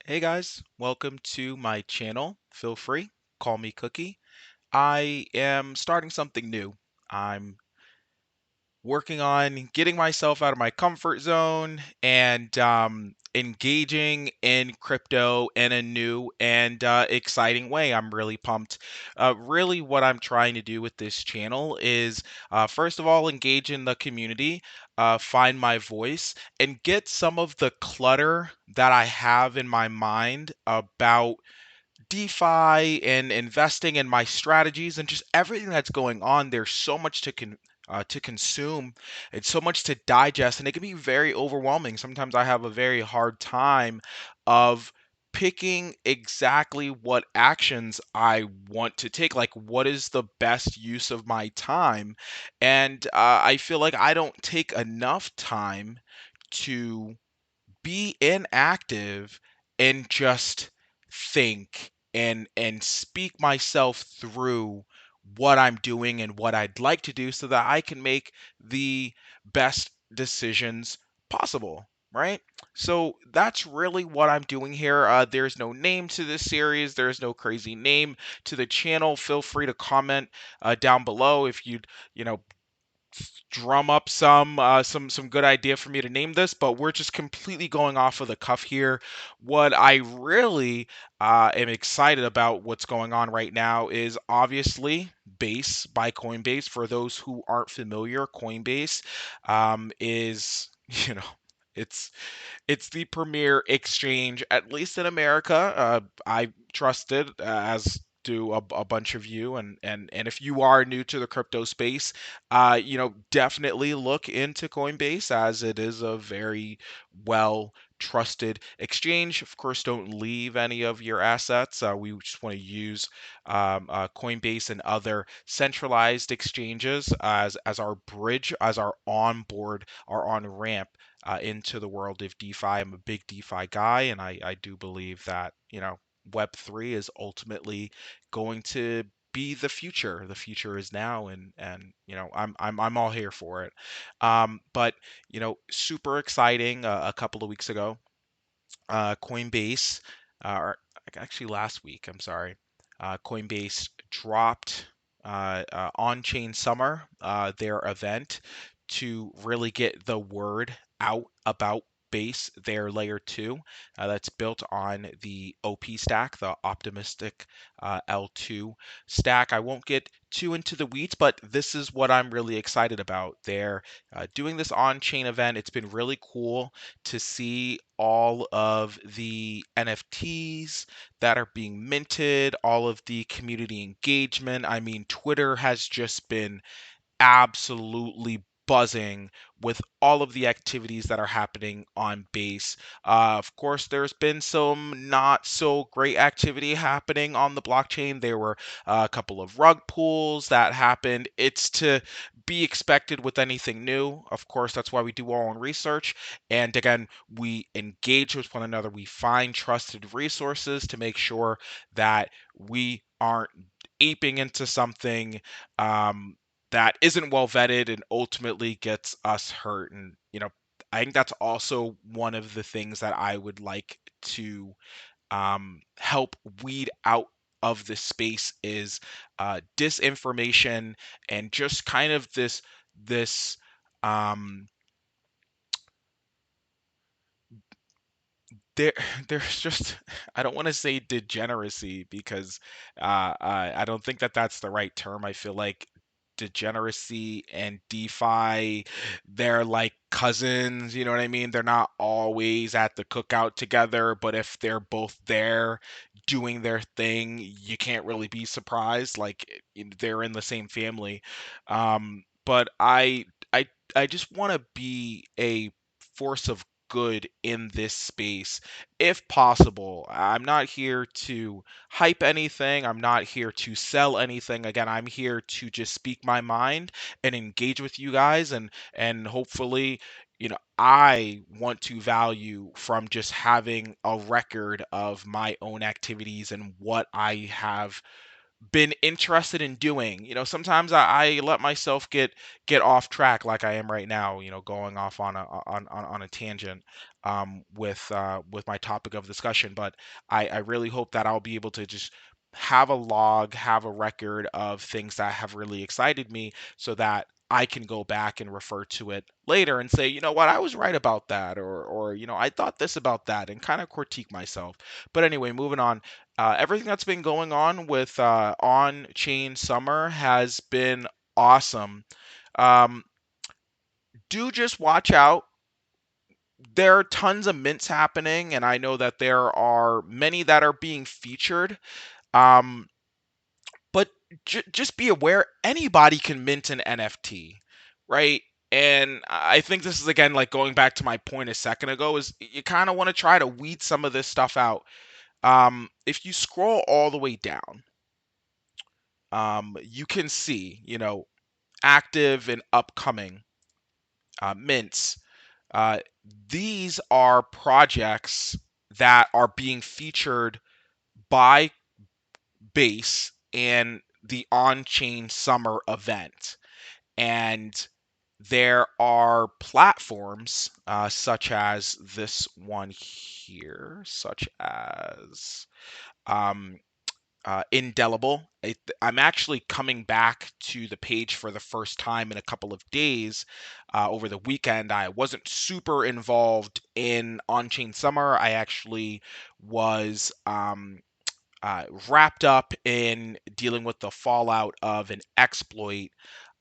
Hey guys, welcome to my channel. Feel free, call me Cookie. I am starting something new. I'm working on getting myself out of my comfort zone and engaging in crypto in a new and exciting way. I'm really pumped. Really, what I'm trying to do with this channel is, first of all, engage in the community, find my voice, and get some of the clutter that I have in my mind about DeFi and investing in my strategies and just everything that's going on. There's so much to consume and so much to digest, and it can be very overwhelming. Sometimes I have a very hard time of picking exactly what actions I want to take. Like, what is the best use of my time? And I feel like I don't take enough time to be inactive and just think and speak myself through what I'm doing and what I'd like to do so that I can make the best decisions possible, right? So that's really what I'm doing here. There's no name to this series. There's no crazy name to the channel. Feel free to comment down below if you'd drum up some good idea for me to name this, but we're just completely going off of the cuff here. What I really am excited about what's going on right now is obviously Base by Coinbase. For those who aren't familiar, Coinbase is it's it's the premier exchange, at least in America. I trust it, as do a bunch of you. And if you are new to the crypto space, definitely look into Coinbase, as it is a very well trusted exchange. Of course, don't leave any of your assets. We just want to use Coinbase and other centralized exchanges as our bridge, as our onboard, our on ramp into the world of DeFi. I'm a big DeFi guy, and I do believe that Web3 is ultimately going to be the future. The future is now, and I'm all here for it. But super exciting. A couple of weeks ago, Coinbase, or actually last week, I'm sorry, Coinbase dropped on-chain summer, their event, to really get the word out about Base, their layer 2, that's built on the OP stack, the optimistic L2 stack. I won't get too into the weeds, but this is what I'm really excited about. They're doing this on-chain event. It's been really cool to see all of the NFTs that are being minted, all of the community engagement. I mean, Twitter has just been absolutely buzzing with all of the activities that are happening on Base. Of course, there's been some not so great activity happening on the blockchain. There were a couple of rug pulls that happened. It's to be expected with anything new. Of course, that's why we do our own research. And again, we engage with one another. We find trusted resources to make sure that we aren't aping into something um, that isn't well vetted and ultimately gets us hurt. And I think that's also one of the things that I would like to help weed out of this space is disinformation and just kind of this um, there there's just, I don't want to say degeneracy, because I don't think that that's the right term. I feel like degeneracy and DeFi, they're like cousins, you know what I mean? They're not always at the cookout together, but if they're both there doing their thing, you can't really be surprised. Like, they're in the same family. But I just want to be a force of good in this space if possible. I'm not here to hype anything. I'm not here to sell anything. Again, I'm here to just speak my mind and engage with you guys, and hopefully, I want to value from just having a record of my own activities and what I have been interested in doing. Sometimes I let myself get off track like I am right now, going off on a tangent with my topic of discussion. But I really hope that I'll be able to just have a log, have a record of things that have really excited me so that I can go back and refer to it later and say, you know what, I was right about that, or I thought this about that, and kind of critique myself. But anyway, moving on. Everything that's been going on with on-chain summer has been awesome. Um, do just watch out. There are tons of mints happening, and I know that there are many that are being featured. Um, but just be aware, anybody can mint an NFT, right? And I think this is again like going back to my point a second ago, is you kind of want to try to weed some of this stuff out. If you scroll all the way down, you can see, active and upcoming mints. Uh, these are projects that are being featured by Base and the on-chain summer event. And there are platforms such as this one here, such as um, Indelible. I'm actually coming back to the page for the first time in a couple of days over the weekend. I wasn't super involved in On-Chain Summer. I actually was wrapped up in dealing with the fallout of an exploit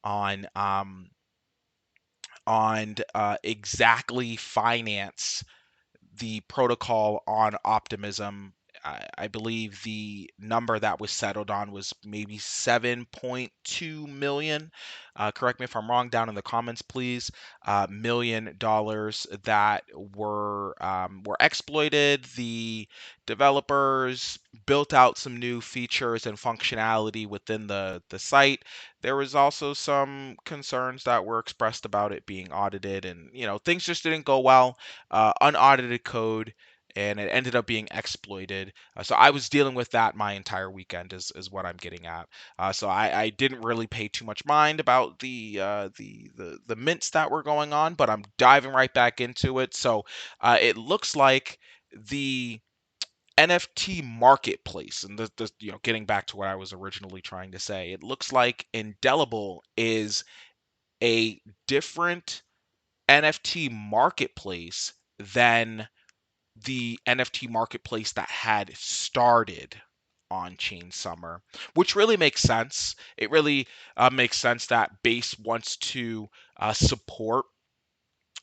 on exactly finance, the protocol on Optimism. I believe the number that was settled on was maybe 7.2 million. Correct me if I'm wrong down in the comments, please. $1 million that were exploited. The developers built out some new features and functionality within the site. There was also some concerns that were expressed about it being audited, and things just didn't go well. Unaudited code, and it ended up being exploited. So I was dealing with that my entire weekend, is what I'm getting at. So I didn't really pay too much mind about the mints that were going on, but I'm diving right back into it. So it looks like the NFT marketplace, and getting back to what I was originally trying to say, it looks like Indelible is a different NFT marketplace than the NFT marketplace that had started on Chain Summer, which really makes sense. It really makes sense that Base wants to support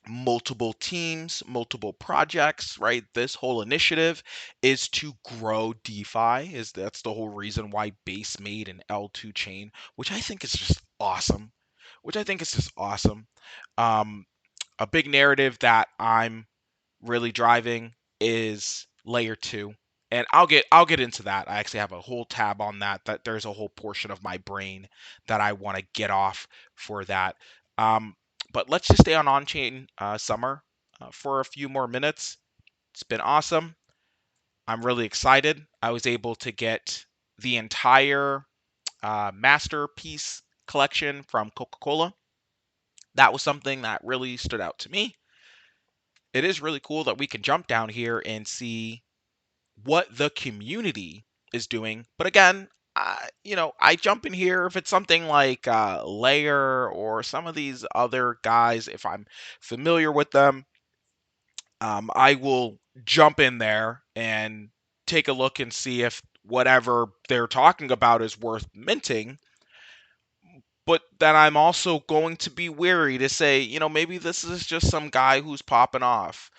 multiple teams, multiple projects, right? This whole initiative is to grow DeFi. That's the whole reason why Base made an L2 chain, which I think is just awesome. Which I think is just awesome. Um, a big narrative that I'm really driving is layer 2. And I'll get into that. I actually have a whole tab on that. That there's a whole portion of my brain that I want to get off for that. Um, but let's just stay on-chain summer for a few more minutes. It's been awesome. I'm really excited. I was able to get the entire masterpiece collection from Coca-Cola. That was something that really stood out to me. It is really cool that we can jump down here and see what the community is doing. But again, I jump in here if it's something like Layer or some of these other guys. If I'm familiar with them, I will jump in there and take a look and see if whatever they're talking about is worth minting. But then I'm also going to be wary to say, maybe this is just some guy who's popping off,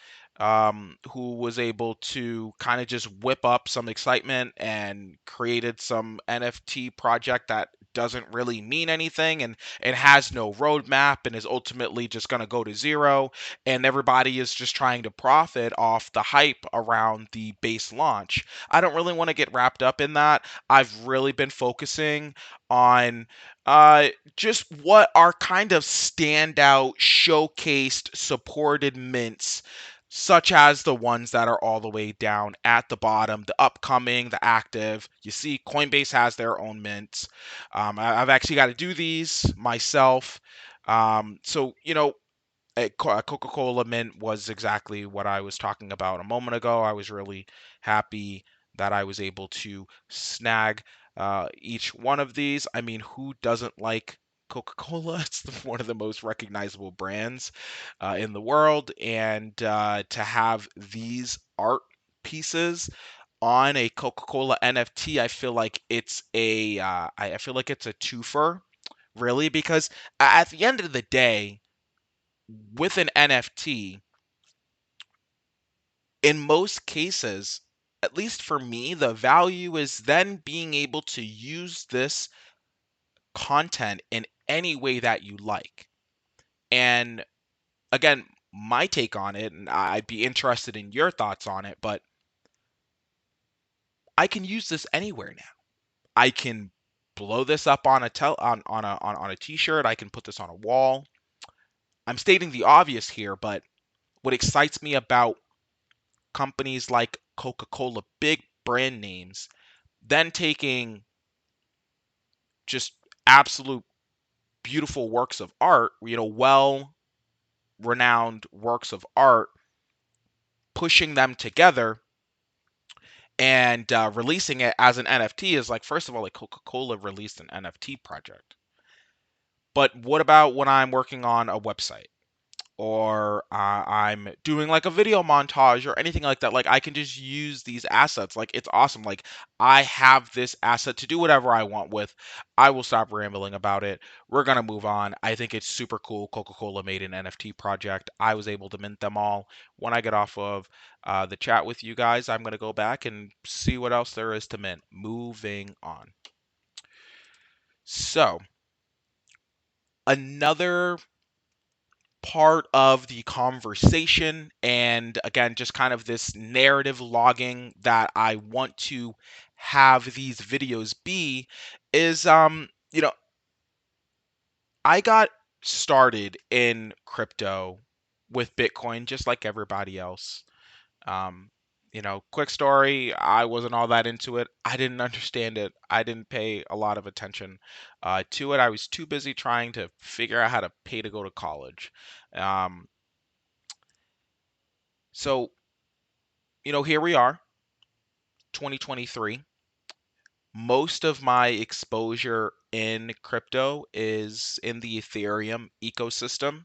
who was able to kind of just whip up some excitement and created some NFT project that doesn't really mean anything, and has no roadmap and is ultimately just going to go to zero. And everybody is just trying to profit off the hype around the base launch. I don't really want to get wrapped up in that. I've really been focusing on just what are kind of standout, showcased, supported mints such as the ones that are all the way down at the bottom, the upcoming, the active. You see, Coinbase has their own mints. I've actually got to do these myself. So, a Coca-Cola mint was exactly what I was talking about a moment ago. I was really happy that I was able to snag each one of these. I mean, who doesn't like Coca-Cola? It's one of the most recognizable brands in the world, and to have these art pieces on a Coca-Cola NFT, I feel like I feel like it's a twofer, really, because at the end of the day, with an NFT, in most cases, at least for me, the value is then being able to use this content in any way that you like. And again, my take on it, and I'd be interested in your thoughts on it, but I can use this anywhere now. I can blow this up on a on a t-shirt. I can put this on a wall. I'm stating the obvious here, but what excites me about companies like Coca-Cola, big brand names, then taking just absolute beautiful works of art, well renowned works of art, pushing them together and releasing it as an NFT is like, first of all, like Coca-Cola released an NFT project. But what about when I'm working on a website? Or I'm doing like a video montage or anything like that. Like I can just use these assets. Like it's awesome. Like I have this asset to do whatever I want with. I will stop rambling about it. We're gonna move on. I think it's super cool. Coca-Cola made an NFT project. I was able to mint them all. When I get off of the chat with you guys, I'm gonna go back and see what else there is to mint. Moving on. So another part of the conversation, and again just kind of this narrative logging that I want to have these videos be is I got started in crypto with Bitcoin just like everybody else. um Quick story, I wasn't all that into it. I didn't understand it. I didn't pay a lot of attention to it. I was too busy trying to figure out how to pay to go to college. um, So, here we are, 2023. Most of my exposure in crypto is in the Ethereum ecosystem.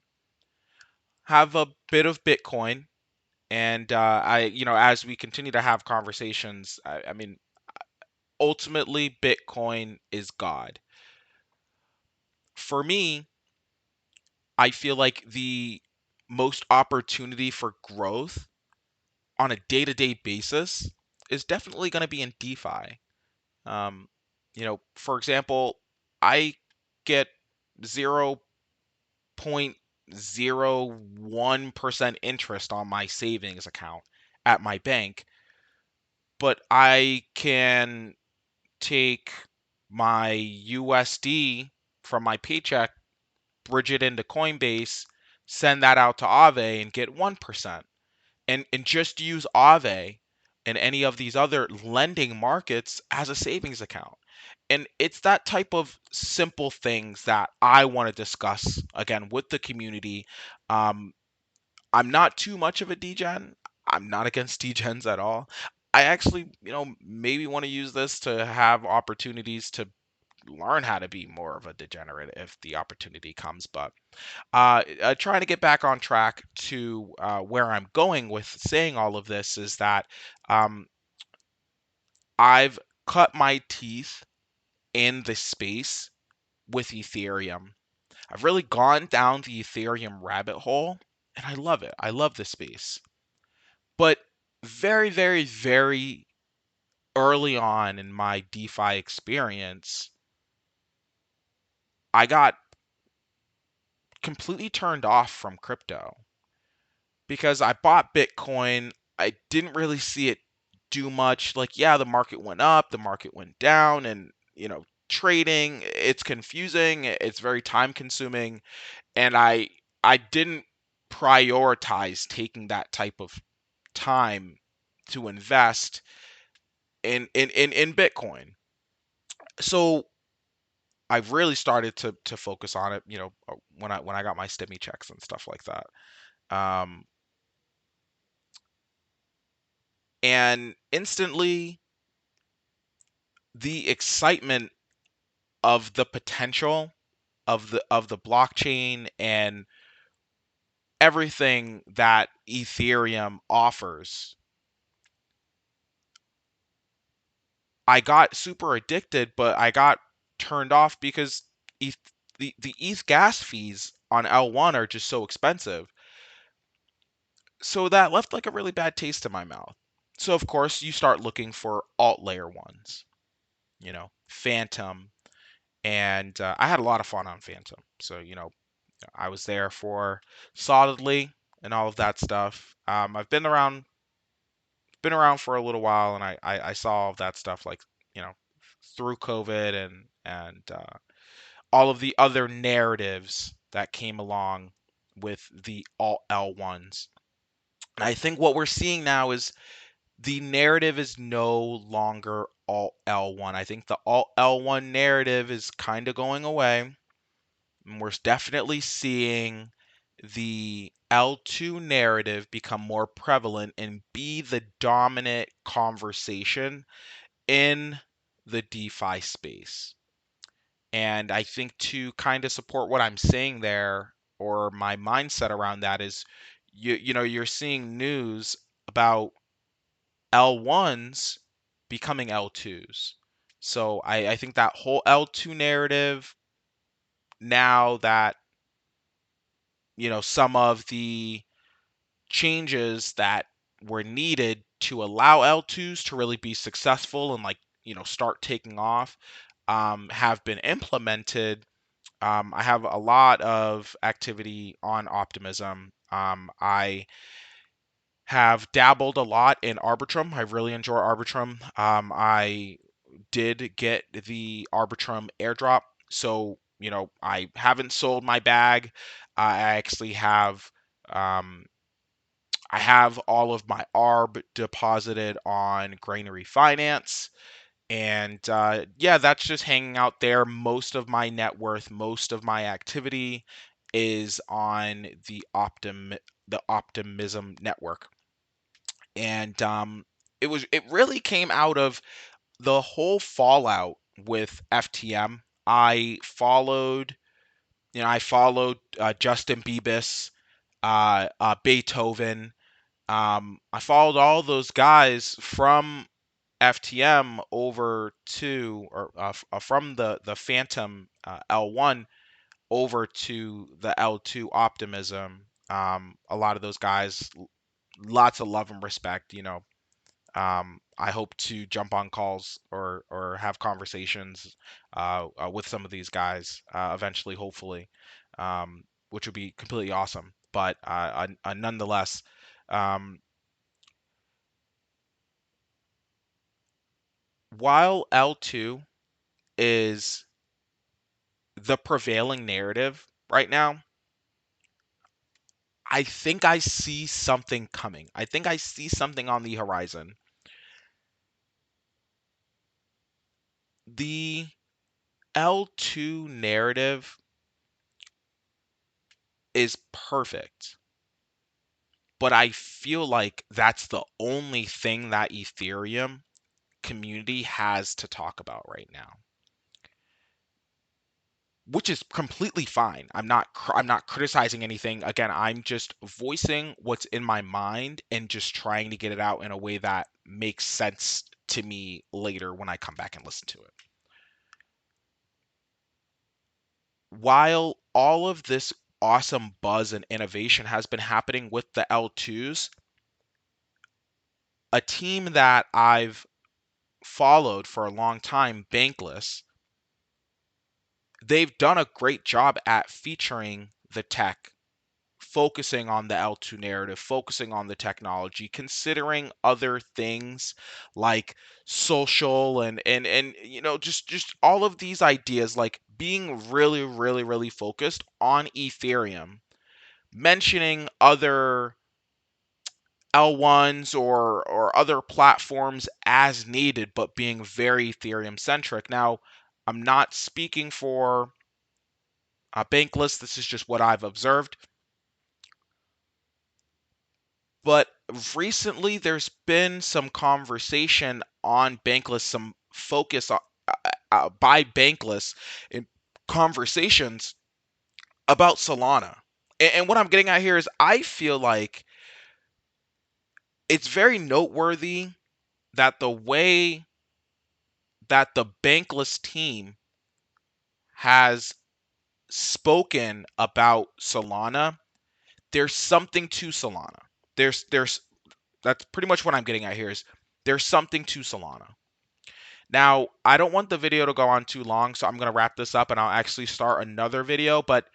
Have a bit of Bitcoin, and as we continue to have conversations, I mean, ultimately, Bitcoin is God. For me, I feel like the most opportunity for growth on a day-to-day basis is definitely going to be in DeFi. Um, for example, I get 0.01% interest on my savings account at my bank, but I can take my USD from my paycheck, bridge it into Coinbase, send that out to Aave and get 1%. And just use Aave and any of these other lending markets as a savings account. And it's that type of simple things that I want to discuss again with the community. Um, I'm not too much of a degen. I'm not against degens at all. I actually, maybe want to use this to have opportunities to learn how to be more of a degenerate if the opportunity comes. But trying to get back on track to where I'm going with saying all of this is that um, I've cut my teeth in the space with Ethereum. I've really gone down the Ethereum rabbit hole, and I love it. I love the space. But very, very, very early on in my DeFi experience, I got completely turned off from crypto because I bought Bitcoin. I didn't really see it do much. Like, yeah, the market went up, the market went down, and, trading, it's confusing, it's very time consuming, and I didn't prioritize taking that type of time to invest in Bitcoin. So I've really started to focus on it, when I got my stimmy checks and stuff like that. Um, and instantly, the excitement of the potential of the blockchain and everything that Ethereum offers, I got super addicted, but I got turned off because ETH, the ETH gas fees on L1 are just so expensive. So that left like a really bad taste in my mouth. So of course you start looking for alt layer ones, Phantom, and I had a lot of fun on Phantom. So I was there for solidly and all of that stuff. I've been around for a little while, and I saw all of that stuff, like you know through COVID and all of the other narratives that came along with the alt L1s. And I think what we're seeing now is the narrative is no longer alt L1. I think the alt L1 narrative is kind of going away. And we're definitely seeing the L2 narrative become more prevalent and be the dominant conversation in the DeFi space. And I think to kind of support what I'm saying there, or my mindset around that, is you're seeing news about L1s becoming L2s. So I think that whole L2 narrative, now that some of the changes that were needed to allow L2s to really be successful and start taking off, have been implemented. I have a lot of activity on Optimism. I have dabbled a lot in Arbitrum. I really enjoy Arbitrum. I did get the Arbitrum airdrop, so I haven't sold my bag. I actually have um, I have all of my ARB deposited on Granary Finance. And yeah, that's just hanging out there. Most of my net worth, most of my activity is on the Optimism network. And it really came out of the whole fallout with FTM. I followed Justin Bieber, Beethoven. I followed all those guys from FTM over to, or from the Phantom L1 over to the L2 Optimism. A lot of those guys, lots of love and respect. I hope to jump on calls or have conversations with some of these guys eventually, hopefully, which would be completely awesome. But nonetheless, um, while L2 is the prevailing narrative right now, I think I see something coming. I think I see something on the horizon. The L2 narrative is perfect, but I feel like that's the only thing that Ethereum community has to talk about right now, which is completely fine. I'm not criticizing anything. Again, I'm just voicing what's in my mind and just trying to get it out in a way that makes sense to me later when I come back and listen to it. While all of this awesome buzz and innovation has been happening with the L2s, a team that I've followed for a long time, Bankless, they've done a great job at featuring the tech, focusing on the L2 narrative, focusing on the technology, considering other things like social and just all of these ideas, like being really really really focused on Ethereum, mentioning other L1s or other platforms as needed, but being very Ethereum centric. Now, I'm not speaking for Bankless. This is just what I've observed. But recently, there's been some conversation on Bankless, some focus by Bankless in conversations about Solana. And what I'm getting at here is I feel like it's very noteworthy that the way that the Bankless team has spoken about Solana, there's something to Solana. There's That's pretty much what I'm getting at here is there's something to Solana. Now, I don't want the video to go on too long, so I'm going to wrap this up and I'll actually start another video. But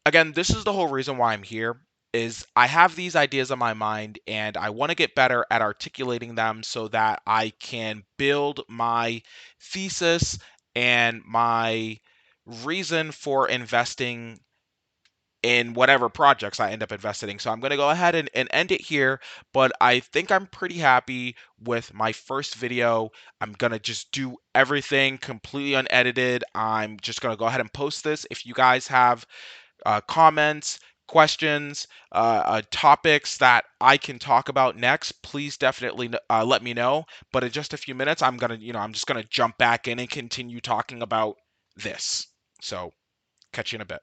again, this is the whole reason why I'm here is I have these ideas in my mind and I want to get better at articulating them so that I can build my thesis and my reason for investing in whatever projects I end up investing. So I'm going to go ahead and end it here, but I think I'm pretty happy with my first video. I'm going to just do everything completely unedited. I'm just going to go ahead and post this. If you guys have comments, questions, topics that I can talk about next, please definitely let me know. But in just a few minutes, I'm just gonna jump back in and continue talking about this. So catch you in a bit.